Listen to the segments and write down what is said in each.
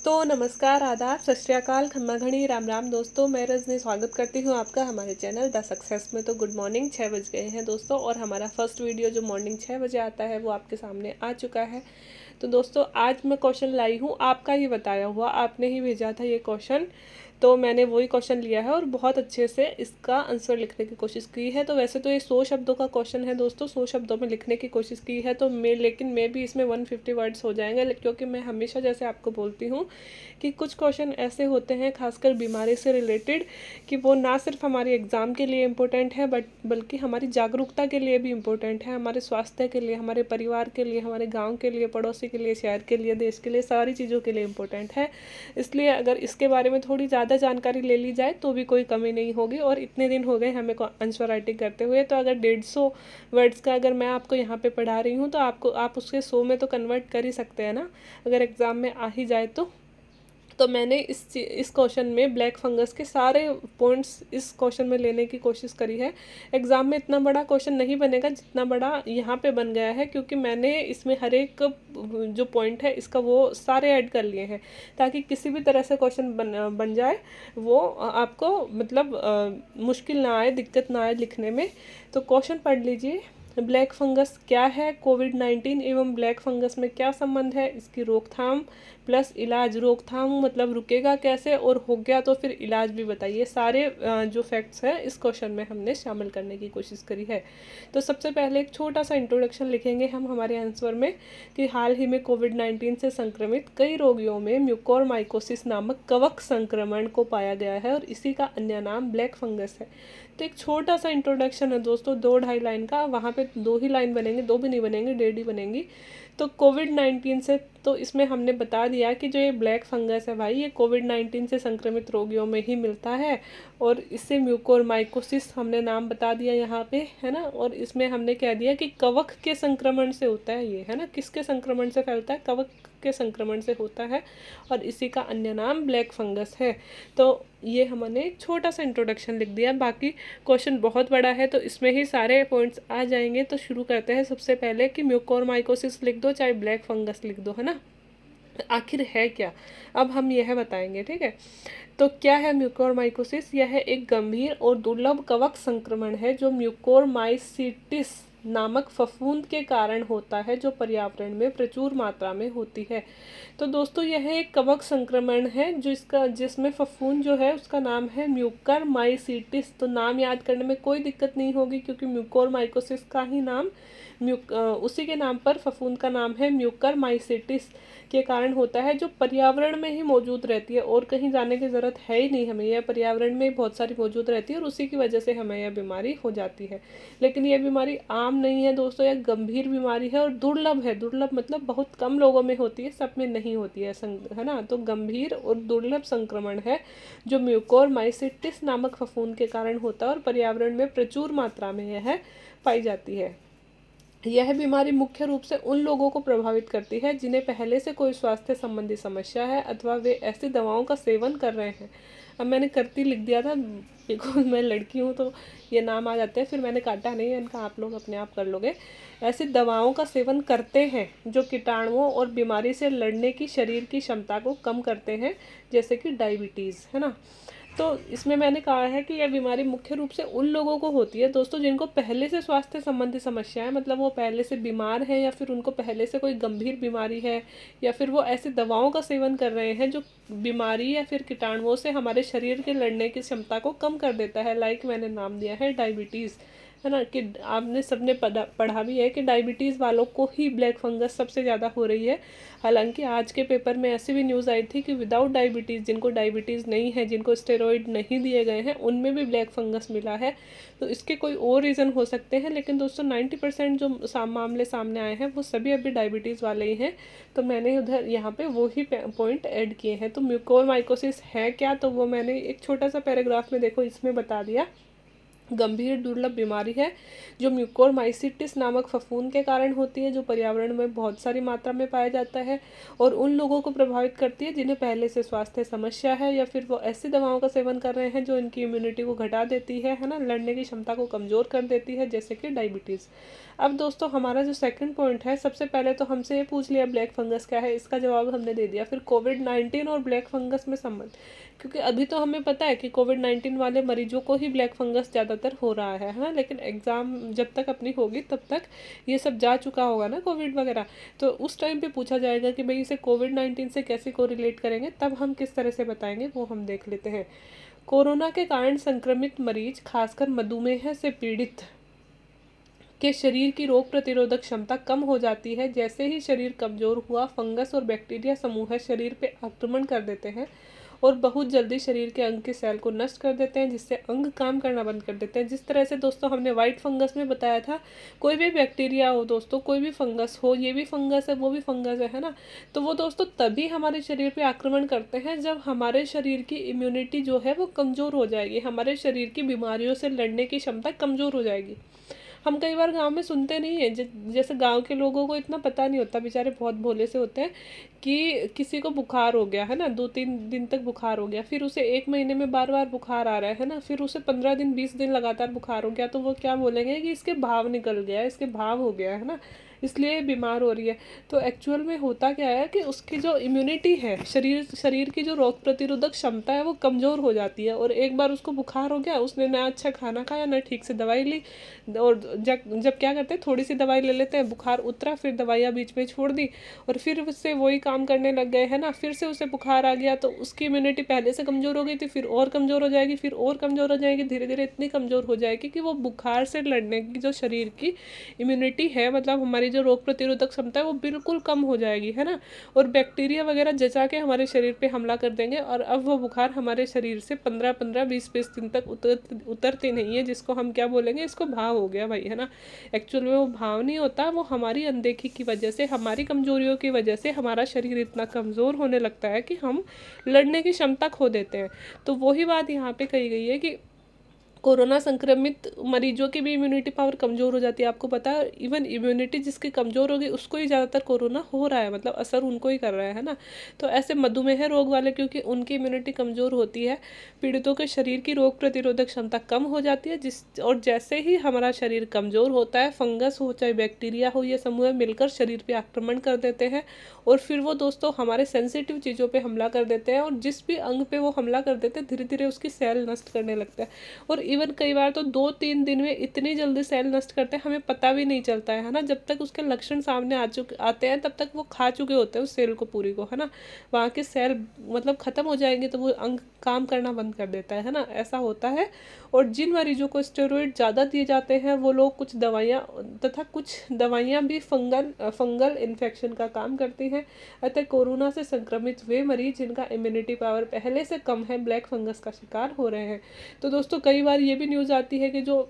तो नमस्कार, आदाब, सत श्री अकाल, खम्मा घड़ी, राम राम दोस्तों। मैं रजनी स्वागत करती हूँ आपका हमारे चैनल द सक्सेस में। तो गुड मॉर्निंग, 6 बज गए हैं दोस्तों और हमारा फर्स्ट वीडियो जो मॉर्निंग 6 बजे आता है वो आपके सामने आ चुका है। तो दोस्तों आज मैं क्वेश्चन लाई हूँ आपका ही बताया हुआ, आपने ही भेजा था ये क्वेश्चन, तो मैंने वही क्वेश्चन लिया है और बहुत अच्छे से इसका आंसर लिखने की कोशिश की है। तो वैसे तो ये 100 शब्दों का क्वेश्चन है दोस्तों, 100 शब्दों में लिखने की कोशिश की है तो लेकिन भी इसमें 150 वर्ड्स हो जाएंगे, क्योंकि मैं हमेशा जैसे आपको बोलती हूँ कि कुछ क्वेश्चन ऐसे होते हैं खासकर बीमारी से रिलेटेड कि वो ना सिर्फ हमारी एग्ज़ाम के लिए इम्पोर्टेंट है बल्कि हमारी जागरूकता के लिए भी इम्पोर्टेंट है, हमारे स्वास्थ्य के लिए, हमारे परिवार के लिए, हमारे गाँव के लिए, पड़ोसी के लिए, शहर के लिए, देश के लिए, सारी चीज़ों के लिए इम्पोर्टेंट है। इसलिए अगर इसके बारे में थोड़ी ज़्यादा जानकारी ले ली जाए तो भी कोई कमी नहीं होगी। और इतने दिन हो गए हमें आंसर राइटिंग करते हुए, तो अगर 150 वर्ड्स का अगर मैं आपको यहाँ पे पढ़ा रही हूँ तो आप उसके 100 में तो कन्वर्ट कर ही सकते हैं ना, अगर एग्ज़ाम में आ ही जाए तो मैंने इस क्वेश्चन में ब्लैक फंगस के सारे पॉइंट्स इस क्वेश्चन में लेने की कोशिश करी है। एग्ज़ाम में इतना बड़ा क्वेश्चन नहीं बनेगा जितना बड़ा यहाँ पे बन गया है, क्योंकि मैंने इसमें हर एक जो पॉइंट है इसका वो सारे ऐड कर लिए हैं ताकि किसी भी तरह से क्वेश्चन बन जाए वो आपको मतलब मुश्किल ना आए, दिक्कत ना आए लिखने में। तो क्वेश्चन पढ़ लीजिए। ब्लैक फंगस क्या है, कोविड-19 एवं ब्लैक फंगस में क्या संबंध है, इसकी रोकथाम प्लस इलाज। रोकथाम मतलब रुकेगा कैसे, और हो गया तो फिर इलाज भी बताइए। सारे जो फैक्ट्स हैं इस क्वेश्चन में हमने शामिल करने की कोशिश करी है। तो सबसे पहले एक छोटा सा इंट्रोडक्शन लिखेंगे हम हमारे आंसर में कि हाल ही में कोविड-19 से संक्रमित कई रोगियों में म्यूकोरमाइकोसिस नामक कवक संक्रमण को पाया गया है और इसी का अन्य नाम ब्लैक फंगस है। तो एक छोटा सा इंट्रोडक्शन है दोस्तों, 2-2.5 लाइन का, वहाँ पे 2 ही लाइन बनेंगे, 2 भी नहीं बनेंगे, 1.5 ही बनेंगी। तो कोविड-19 से तो इसमें हमने बता दिया कि जो ये ब्लैक फंगस है भाई, ये कोविड-19 से संक्रमित रोगियों में ही मिलता है और इससे म्यूकोरमाइकोसिस हमने नाम बता दिया यहाँ पे, है ना। और इसमें हमने कह दिया कि कवक के संक्रमण से होता है ये, है ना। किसके संक्रमण से फैलता है, कवक के संक्रमण से होता है और इसी का अन्य नाम ब्लैक फंगस है। तो ये हमने छोटा सा इंट्रोडक्शन लिख दिया, बाकी क्वेश्चन बहुत बड़ा है तो इसमें ही सारे पॉइंट्स आ जाएंगे। तो शुरू करते हैं सबसे पहले कि म्यूकोरमाइकोसिस लिख दो चाहे ब्लैक फंगस लिख दो, है ना। आखिर है क्या, अब हम यह बताएंगे, ठीक है। तो क्या है म्यूकोरमाइकोसिस, यह एक गंभीर और दुर्लभ कवक संक्रमण है जो म्यूकोरमाइसिटिस नामक फफूंद के कारण होता है, जो पर्यावरण में प्रचुर मात्रा में होती है। तो दोस्तों यह एक कवक संक्रमण है जिसमें फफूंद जो है उसका नाम है म्यूकरमाइसिटिस। तो नाम याद करने में कोई दिक्कत नहीं होगी क्योंकि म्यूकोरमाइकोसिस का ही नाम उसी के नाम पर फफूंद का नाम है म्यूकरमाइसिटिस के कारण होता है, जो पर्यावरण में ही मौजूद रहती है और कहीं जाने की ज़रूरत है ही नहीं हमें, यह पर्यावरण में बहुत सारी मौजूद रहती है और उसी की वजह से हमें यह बीमारी हो जाती है। लेकिन यह बीमारी आम नहीं है दोस्तों, यह गंभीर बीमारी है और दुर्लभ है। दुर्लभ मतलब बहुत कम लोगों में होती है, सब में नहीं होती है ना। तो गंभीर और दुर्लभ संक्रमण है जो म्यूकोरमाइसिटिस नामक फफूंद के कारण होता है और पर्यावरण में प्रचुर मात्रा में यह पाई जाती है। यह बीमारी मुख्य रूप से उन लोगों को प्रभावित करती है जिन्हें पहले से कोई स्वास्थ्य संबंधी समस्या है अथवा वे ऐसी दवाओं का सेवन कर रहे हैं। अब मैंने करती लिख दिया था बिकॉज मैं लड़की हूँ तो ये नाम आ जाते हैं, फिर मैंने काटा नहीं, इनका आप लोग अपने आप कर लोगे। ऐसी दवाओं का सेवन करते हैं जो कीटाणुओं और बीमारी से लड़ने की शरीर की क्षमता को कम करते हैं, जैसे कि डायबिटीज़, है ना। तो इसमें मैंने कहा है कि यह बीमारी मुख्य रूप से उन लोगों को होती है दोस्तों जिनको पहले से स्वास्थ्य संबंधी समस्या है, मतलब वो पहले से बीमार हैं या फिर उनको पहले से कोई गंभीर बीमारी है या फिर वो ऐसी दवाओं का सेवन कर रहे हैं जो बीमारी या फिर कीटाणुओं से हमारे शरीर के लड़ने की क्षमता को कम कर देता है। लाइक मैंने नाम दिया है डायबिटीज़, है ना। कि आपने सबने पढ़ा भी है कि डायबिटीज़ वालों को ही ब्लैक फंगस सबसे ज़्यादा हो रही है। हालांकि आज के पेपर में ऐसी भी न्यूज़ आई थी कि विदाउट डायबिटीज़, जिनको डायबिटीज़ नहीं है, जिनको स्टेरॉइड नहीं दिए गए हैं, उनमें भी ब्लैक फंगस मिला है। तो इसके कोई और रीज़न हो सकते हैं, लेकिन दोस्तों 90% जो मामले सामने आए हैं वो सभी अभी डायबिटीज़ वाले ही हैं। तो मैंने उधर यहाँ पे वो ही पॉइंट ऐड किए हैं। तो म्यूकोरमाइकोसिस है क्या, तो वो मैंने एक छोटा सा पैराग्राफ में देखो इसमें बता दिया। गंभीर दुर्लभ बीमारी है जो म्यूकोरमाइसिटिस नामक फफूंद के कारण होती है, जो पर्यावरण में बहुत सारी मात्रा में पाया जाता है और उन लोगों को प्रभावित करती है जिन्हें पहले से स्वास्थ्य समस्या है या फिर वो ऐसी दवाओं का सेवन कर रहे हैं जो इनकी इम्यूनिटी को घटा देती है ना, लड़ने की क्षमता को कमज़ोर कर देती है, जैसे कि डायबिटीज़। अब दोस्तों हमारा जो सेकंड पॉइंट है, सबसे पहले तो हमसे ये पूछ लिया ब्लैक फंगस क्या है, इसका जवाब हमने दे दिया। फिर कोविड-19 और ब्लैक फंगस में संबंध, क्योंकि अभी तो हमें पता है कि कोविड-19 वाले मरीजों को ही ब्लैक फंगस ज़्यादातर हो रहा है ना, लेकिन एग्ज़ाम जब तक अपनी होगी तब तक ये सब जा चुका होगा ना कोविड वगैरह, तो उस टाइम पे पूछा जाएगा कि भाई इसे कोविड-19 से कैसे कोरिलेट करेंगे, तब हम किस तरह से बताएंगे वो हम देख लेते हैं। कोरोना के कारण संक्रमित मरीज, खासकर मधुमेह से पीड़ित के शरीर की रोग प्रतिरोधक क्षमता कम हो जाती है। जैसे ही शरीर कमज़ोर हुआ, फंगस और बैक्टीरिया समूह शरीर पे आक्रमण कर देते हैं और बहुत जल्दी शरीर के अंग के सेल को नष्ट कर देते हैं, जिससे अंग काम करना बंद कर देते हैं। जिस तरह से दोस्तों हमने वाइट फंगस में बताया था, कोई भी बैक्टीरिया हो दोस्तों, कोई भी फंगस हो, ये भी फंगस है वो भी फंगस है ना, तो वो दोस्तों तभी हमारे शरीर पे आक्रमण करते हैं जब हमारे शरीर की इम्यूनिटी जो है वो कमज़ोर हो जाएगी, हमारे शरीर की बीमारियों से लड़ने की क्षमता कमज़ोर हो जाएगी। हम कई बार गांव में सुनते नहीं है, जैसे गांव के लोगों को इतना पता नहीं होता, बेचारे बहुत भोले से होते हैं, कि किसी को बुखार हो गया है ना, 2-3 दिन तक बुखार हो गया, फिर उसे 1 महीने में बार बार बुखार आ रहा है ना, फिर उसे 15 दिन 20 दिन लगातार बुखार हो गया, तो वो क्या बोलेंगे कि इसके भाव निकल गया, इसके भाव हो गया है ना, इसलिए बीमार हो रही है। तो एक्चुअल में होता क्या है कि उसकी जो इम्यूनिटी है, शरीर की जो रोग प्रतिरोधक क्षमता है वो कमज़ोर हो जाती है, और एक बार उसको बुखार हो गया, उसने ना अच्छा खाना खाया ना ठीक से दवाई ली, और जब क्या करते हैं, थोड़ी सी दवाई ले लेते हैं, बुखार उतरा, फिर दवाइयाँ बीच में छोड़ दी और फिर उससे वही काम करने लग गए है ना, फिर से उसे बुखार आ गया, तो उसकी इम्यूनिटी पहले से कमज़ोर हो गई थी, फिर और कमज़ोर हो जाएगी, फिर और कमज़ोर हो जाएगी, धीरे धीरे इतनी कमज़ोर हो जाएगी कि वो बुखार से लड़ने की जो शरीर की इम्यूनिटी है, मतलब हमारी जो रोग प्रतिरोधक क्षमता है वो बिल्कुल कम हो जाएगी है ना, और बैक्टीरिया वगैरह जचा के हमारे शरीर पे हमला कर देंगे, और अब वो बुखार हमारे शरीर से 15-15 20-20 दिन तक उतरती नहीं है, जिसको हम क्या बोलेंगे, इसको भाव हो गया भाई है ना। एक्चुअल में वो भाव नहीं होता, वो हमारी अनदेखी की वजह से, हमारी कमजोरियों की वजह से हमारा शरीर इतना कमज़ोर होने लगता है कि हम लड़ने की क्षमता खो देते हैं। तो वही बात यहाँ पे कही गई है कि कोरोना संक्रमित मरीजों की भी इम्यूनिटी पावर कमज़ोर हो जाती है। आपको पता है, इवन इम्यूनिटी जिसकी कमज़ोर होगी उसको ही ज़्यादातर कोरोना हो रहा है, मतलब असर उनको ही कर रहा है ना। तो ऐसे मधुमेह रोग वाले, क्योंकि उनकी इम्यूनिटी कमज़ोर होती है, पीड़ितों के शरीर की रोग प्रतिरोधक क्षमता कम हो जाती है, और जैसे ही हमारा शरीर कमज़ोर होता है, फंगस हो चाहे बैक्टीरिया हो, ये समूह मिलकर शरीर पर आक्रमण कर देते हैं, और फिर वो दोस्तों हमारे सेंसिटिव चीज़ों पर हमला कर देते हैं, और जिस भी अंग पे वो हमला कर देते हैं धीरे धीरे उसकी सेल नष्ट करने लगता है। और इवन कई बार तो 2-3 दिन में इतनी जल्दी सेल नष्ट करते हैं, हमें पता भी नहीं चलता है ना। जब तक उसके लक्षण सामने आते हैं तब तक वो खा चुके होते हैं उस सेल को पूरी को है ना, वहाँ के सेल मतलब ख़त्म हो जाएंगे तो वो अंग काम करना बंद कर देता है ना, ऐसा होता है। और जिन मरीजों को स्टेरॉइड ज़्यादा दिए जाते हैं वो लोग कुछ दवाइयाँ भी फंगल इन्फेक्शन का काम करती हैं। अतः कोरोना से संक्रमित वे मरीज जिनका इम्यूनिटी पावर पहले से कम है ब्लैक फंगस का शिकार हो रहे हैं। तो दोस्तों कई बार ये भी न्यूज़ आती है कि जो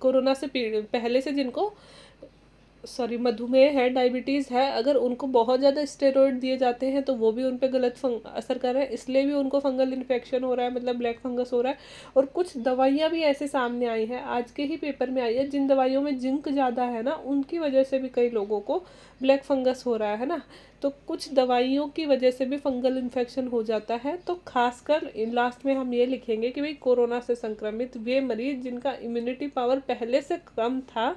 कोरोना से पहले से जिनको मधुमेह है, डायबिटीज़ है, अगर उनको बहुत ज़्यादा स्टेरॉइड दिए जाते हैं तो वो भी उन पे गलत असर कर रहा है, इसलिए भी उनको फंगल इन्फेक्शन हो रहा है, मतलब ब्लैक फंगस हो रहा है। और कुछ दवाइयाँ भी ऐसे सामने आई हैं, आज के ही पेपर में आई है, जिन दवाइयों में जिंक ज़्यादा है ना, उनकी वजह से भी कई लोगों को ब्लैक फंगस हो रहा है ना। तो कुछ दवाइयों की वजह से भी फंगल इन्फेक्शन हो जाता है। तो खासकर लास्ट में हम ये लिखेंगे कि भाई कोरोना से संक्रमित वे मरीज जिनका इम्यूनिटी पावर पहले से कम था,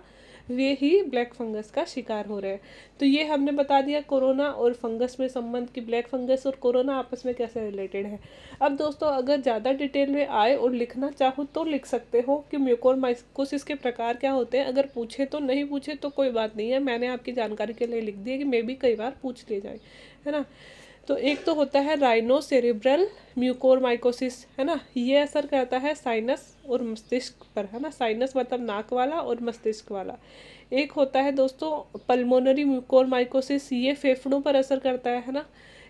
वे ही ब्लैक फंगस का शिकार हो रहे हैं। तो ये हमने बता दिया कोरोना और फंगस में संबंध, कि ब्लैक फंगस और कोरोना आपस में कैसे रिलेटेड है। अब दोस्तों अगर ज़्यादा डिटेल में आए और लिखना चाहो तो लिख सकते हो कि म्यूकोरमाइकोसिस के प्रकार क्या होते हैं। अगर पूछे तो, नहीं पूछे तो कोई बात नहीं है, मैंने आपकी जानकारी के लिए लिख दिया कि मे भी कई बार पूछ ले जाए, है ना। तो एक तो होता है राइनोसेरेब्रल म्यूकोरमाइकोसिस, है ना, ये असर करता है साइनस और मस्तिष्क पर, है ना। साइनस मतलब नाक वाला और मस्तिष्क वाला। एक होता है दोस्तों पल्मोनरी म्यूकोरमाइकोसिस, ये फेफड़ों पर असर करता है ना।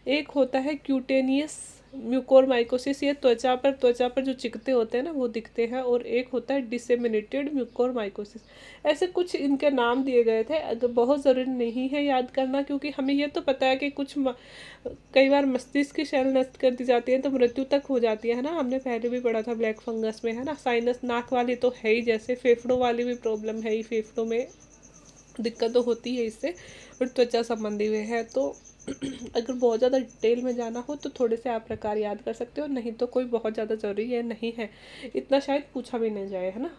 एक होता है क्यूटेनियस म्यूकोरमाइकोसिस, ये त्वचा पर जो चिकते होते हैं ना वो दिखते हैं, और एक होता है डिसेमिनेटेड म्यूकोरमाइकोसिस। ऐसे कुछ इनके नाम दिए गए थे। अगर बहुत ज़रूरी नहीं है याद करना, क्योंकि हमें ये तो पता है कि कई बार मस्तिष्क की सेल नष्ट कर दी जाती है तो मृत्यु तक हो जाती है ना। हमने पहले भी पढ़ा था ब्लैक फंगस में, है ना। साइनस नाक वाली तो है ही, जैसे फेफड़ों वाली भी प्रॉब्लम है ही, फेफड़ों में दिक्कत तो होती है इससे, और त्वचा संबंधी में है। तो अगर बहुत ज़्यादा डिटेल में जाना हो तो थोड़े से आप प्रकार याद कर सकते हो, नहीं तो कोई बहुत ज़्यादा ज़रूरी है नहीं है, इतना शायद पूछा भी नहीं जाए, है ना।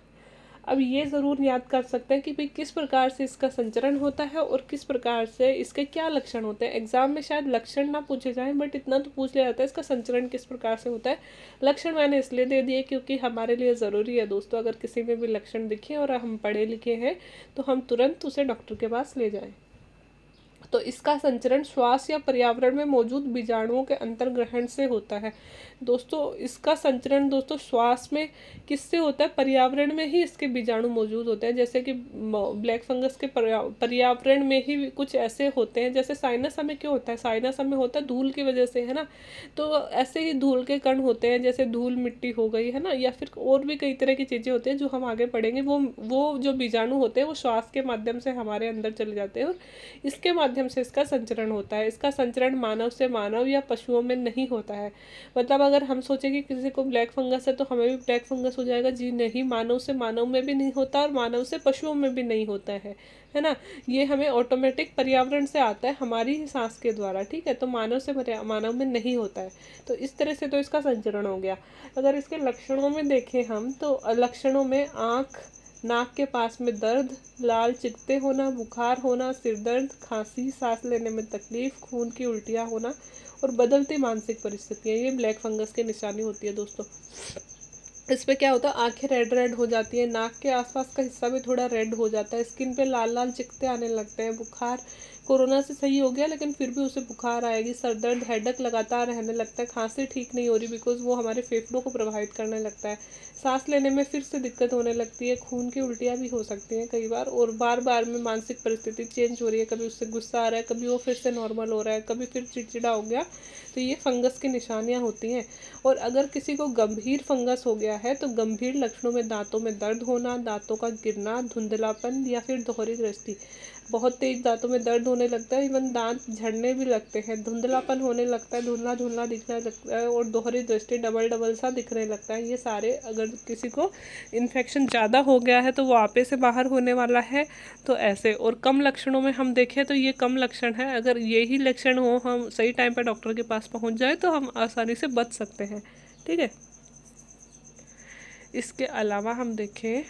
अब ये ज़रूर याद कर सकते हैं कि भाई किस प्रकार से इसका संचरण होता है और किस प्रकार से इसके क्या लक्षण होते हैं। एग्जाम में शायद लक्षण ना पूछे जाएं, बट इतना तो पूछ लिया जाता है इसका संचरण किस प्रकार से होता है। लक्षण मैंने इसलिए दे दिए क्योंकि हमारे लिए ज़रूरी है दोस्तों, अगर किसी में भी लक्षण दिखे और हम पढ़े लिखे हैं तो हम तुरंत उसे डॉक्टर के पास ले जाएं। तो इसका संचरण श्वास या पर्यावरण में मौजूद बीजाणुओं के अंतर्ग्रहण से होता है। दोस्तों इसका संचरण दोस्तों श्वास में किससे होता है, पर्यावरण में ही इसके बीजाणु मौजूद होते हैं। जैसे कि ब्लैक फंगस के पर्यावरण में ही कुछ ऐसे होते हैं, जैसे साइनस हमें क्यों होता है, साइनस हमें होता है धूल की वजह से, है ना। तो ऐसे ही धूल के कण होते हैं, जैसे धूल मिट्टी हो गई, है ना, या फिर और भी कई तरह की चीज़ें होती हैं जो हम आगे पढ़ेंगे। वो जो बीजाणु होते हैं वो श्वास के माध्यम से हमारे अंदर चले जाते हैं, और इसके माध्यम से इसका संचरण होता है। इसका संचरण मानव से मानव या पशुओं में नहीं होता है। मतलब अगर हम सोचें कि किसी को ब्लैक फंगस है तो हमें भी ब्लैक फंगस हो जाएगा, जी नहीं, मानव से मानव में भी नहीं होता और मानव से पशुओं में भी नहीं होता है ना। ये हमें ऑटोमेटिक पर्यावरण से आता है, हमारी ही सांस के द्वारा, ठीक है। तो मानव से मानव में नहीं होता है। तो इस तरह से तो इसका संचरण हो गया। अगर इसके लक्षणों में देखें हम तो लक्षणों में आँख, नाक के पास में दर्द, लाल चिकते होना, बुखार होना, सिर दर्द, खांसी, सांस लेने में तकलीफ, खून की उल्टियाँ होना और बदलती मानसिक परिस्थितियाँ, ये ब्लैक फंगस की निशानी होती है दोस्तों। इस पे क्या होता है, आंखें रेड रेड हो जाती है, नाक के आसपास का हिस्सा भी थोड़ा रेड हो जाता है, स्किन पे लाल लाल चिकते आने लगते हैं, बुखार कोरोना से सही हो गया लेकिन फिर भी उसे बुखार आएगी, सर दर्द, हेडक लगातार रहने लगता है, खांसी ठीक नहीं हो रही बिकॉज वो हमारे फेफड़ों को प्रभावित करने लगता है, सांस लेने में फिर से दिक्कत होने लगती है, खून की उल्टियाँ भी हो सकती हैं कई बार, और बार बार में मानसिक परिस्थिति चेंज हो रही है, कभी उससे गुस्सा आ रहा है, कभी वो फिर से नॉर्मल हो रहा है, कभी फिर चिड़चिड़ा हो गया। तो ये फंगस की निशानियाँ होती हैं। और अगर किसी को गंभीर फंगस हो गया है तो गंभीर लक्षणों में दांतों में दर्द होना, दांतों का गिरना, धुंधलापन या फिर दोहरी दृष्टि, बहुत तेज दांतों में दर्द होने लगता है, इवन दांत झड़ने भी लगते हैं, धुंधलापन होने लगता है, धुंधला धुंधला दिखने लगता है, और दोहरी दृष्टि डबल डबल सा दिखने लगता है। ये सारे अगर किसी को इन्फेक्शन ज़्यादा हो गया है तो वो आपे से बाहर होने वाला है। तो ऐसे, और कम लक्षणों में हम देखें तो ये कम लक्षण है, अगर यही लक्षण हो, हम सही टाइम पर डॉक्टर के पास पहुंच जाए तो हम आसानी से बच सकते हैं, ठीक है। इसके अलावा हम देखें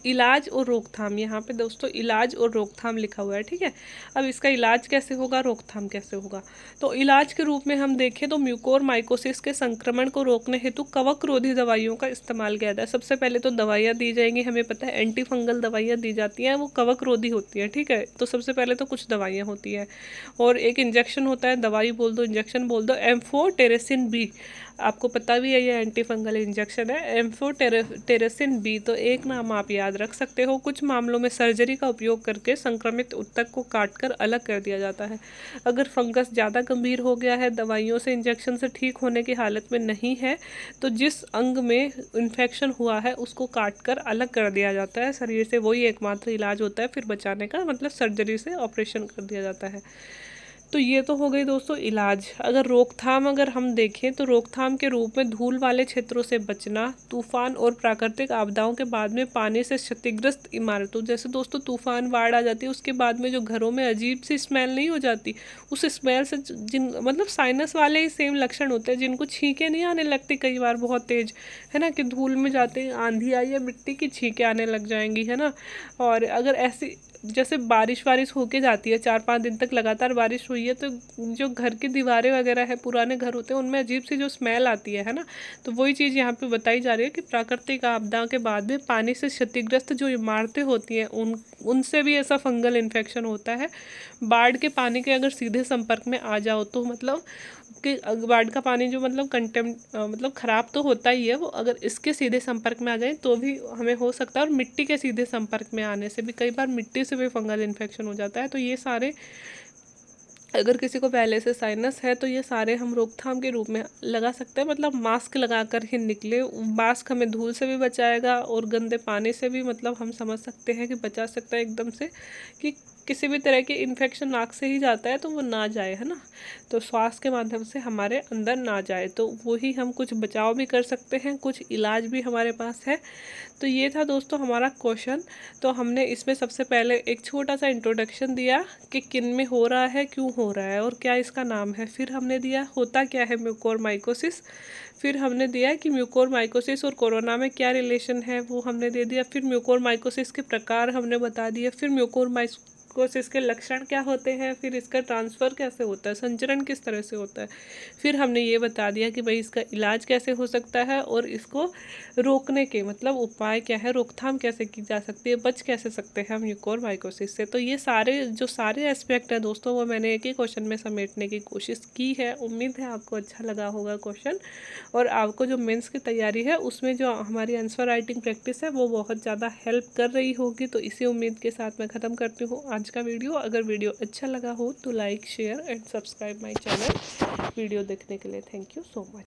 इलाज और रोकथाम, यहाँ पे दोस्तों इलाज और रोकथाम लिखा हुआ है, ठीक है। अब इसका इलाज कैसे होगा, रोकथाम कैसे होगा, तो इलाज के रूप में हम देखें तो म्यूकोरमाइकोसिस के संक्रमण को रोकने हेतु कवक रोधी दवाइयों का इस्तेमाल किया जाता है। सबसे पहले तो दवाइयाँ दी जाएंगी, हमें पता है एंटी फंगल दवाइयाँ दी जाती हैं, वो कवक रोधी होती है, ठीक है। तो सबसे पहले तो कुछ दवाइयाँ होती हैं और एक इंजेक्शन होता है, दवाई बोल दो इंजेक्शन बोल दो, एम्फोटेरेसिन बी, आपको पता भी है ये एंटी फंगल इंजेक्शन है, एम्फोटेरेसिन बी। तो एक नाम आप याद रख सकते हो। कुछ मामलों में सर्जरी का उपयोग करके संक्रमित ऊतक को काटकर अलग कर दिया जाता है। अगर फंगस ज़्यादा गंभीर हो गया है, दवाइयों से इंजेक्शन से ठीक होने की हालत में नहीं है, तो जिस अंग में इन्फेक्शन हुआ है उसको काटकर अलग कर दिया जाता है शरीर से, वही एकमात्र इलाज होता है फिर बचाने का, मतलब सर्जरी से ऑपरेशन कर दिया जाता है। तो ये तो हो गई दोस्तों इलाज। अगर रोकथाम अगर हम देखें तो रोकथाम के रूप में धूल वाले क्षेत्रों से बचना, तूफान और प्राकृतिक आपदाओं के बाद में पानी से क्षतिग्रस्त इमारतों, जैसे दोस्तों तूफान बाढ़ आ जाती है उसके बाद में जो घरों में अजीब सी स्मेल नहीं हो जाती, उस स्मेल से जिन मतलब साइनस वाले ही सेम लक्षण होते हैं, जिनको छींकें नहीं आने लगती कई बार बहुत तेज, है ना, कि धूल में जाते ही आंधी आई है मिट्टी की छींकें आने लग जाएंगी, है ना। और अगर ऐसी जैसे बारिश होके जाती है, 4-5 दिन तक लगातार बारिश हुई है तो जो घर की दीवारें वगैरह है, पुराने घर होते हैं, उनमें अजीब सी जो स्मेल आती है ना। तो वही चीज़ यहाँ पे बताई जा रही है कि प्राकृतिक आपदा के बाद में पानी से क्षतिग्रस्त जो इमारतें होती हैं उनसे भी ऐसा फंगल इन्फेक्शन होता है। बाढ़ के पानी के अगर सीधे संपर्क में आ जाओ तो मतलब कि बाढ़ का पानी जो मतलब ख़राब तो होता ही है वो, अगर इसके सीधे संपर्क में आ जाए तो भी हमें हो सकता है, और मिट्टी के सीधे संपर्क में आने से भी कई बार मिट्टी से भी फंगल इन्फेक्शन हो जाता है। तो ये सारे अगर किसी को पहले से साइनस है तो ये सारे हम रोकथाम के रूप में लगा सकते हैं, मतलब मास्क लगा कर ही निकले। मास्क हमें धूल से भी बचाएगा और गंदे पानी से भी, मतलब हम समझ सकते हैं कि बचा सकता है एकदम से, कि किसी भी तरह की इन्फेक्शन नाक से ही जाता है तो वो ना जाए, है ना। तो श्वास के माध्यम से हमारे अंदर ना जाए, तो वही हम कुछ बचाव भी कर सकते हैं, कुछ इलाज भी हमारे पास है। तो ये था दोस्तों हमारा क्वेश्चन। तो हमने इसमें सबसे पहले एक छोटा सा इंट्रोडक्शन दिया कि किन में हो रहा है, क्यों हो रहा है और क्या इसका नाम है। फिर हमने दिया होता क्या है म्यूकोरमाइकोसिस। फिर हमने दिया कि म्यूकोरमाइकोसिस और कोरोना में क्या रिलेशन है, वो हमने दे दिया। फिर म्यूकोरमाइकोसिस के प्रकार हमने बता दिए। फिर म्यूकोरमाइकोसिस के लक्षण क्या होते हैं, फिर इसका ट्रांसफ़र कैसे होता है, संचरण किस तरह से होता है। फिर हमने ये बता दिया कि भाई इसका इलाज कैसे हो सकता है और इसको रोकने के मतलब उपाय क्या है, रोकथाम कैसे की जा सकती है, बच कैसे सकते हैं हम म्यूकोरमाइकोसिस से। तो ये सारे एस्पेक्ट है दोस्तों, वो मैंने एक ही क्वेश्चन में समेटने की कोशिश की है। उम्मीद है आपको अच्छा लगा होगा क्वेश्चन, और आपको जो मेंस की तैयारी है उसमें जो हमारी आंसर राइटिंग प्रैक्टिस है वो बहुत ज़्यादा हेल्प कर रही होगी। तो इसी उम्मीद के साथ मैं ख़त्म करती हूँ आज का वीडियो। अगर वीडियो अच्छा लगा हो तो like, share and subscribe my channel. Video देखने के लिए थैंक यू सो मच।